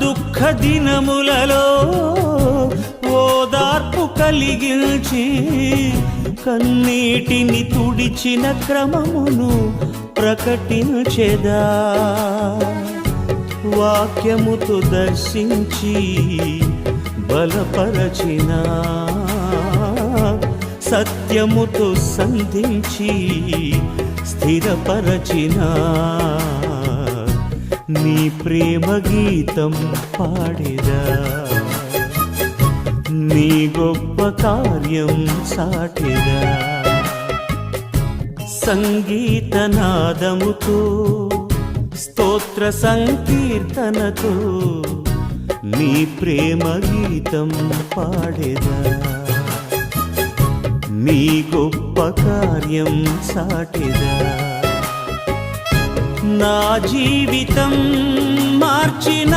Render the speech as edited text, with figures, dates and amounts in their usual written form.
దుఃఖ దినములలో ఓదార్పు కలిగించి కన్నీటిని తుడిచిన క్రమమును ప్రకటించెదా. వాక్యముతో దర్శించి బలపరచిన సత్యముతో సంధించి స్థిరపరచిన నీ ప్రేమ గీతం పాడేదా. నీ గొప్ప కార్యం సాటేదా. సంగీతనాదముతో స్తోత్ర సంకీర్తనతో నీ ప్రేమ గీతం పాడేదా. నీ గొప్ప కార్యం సాటేదా. నా జీవితం మార్చిన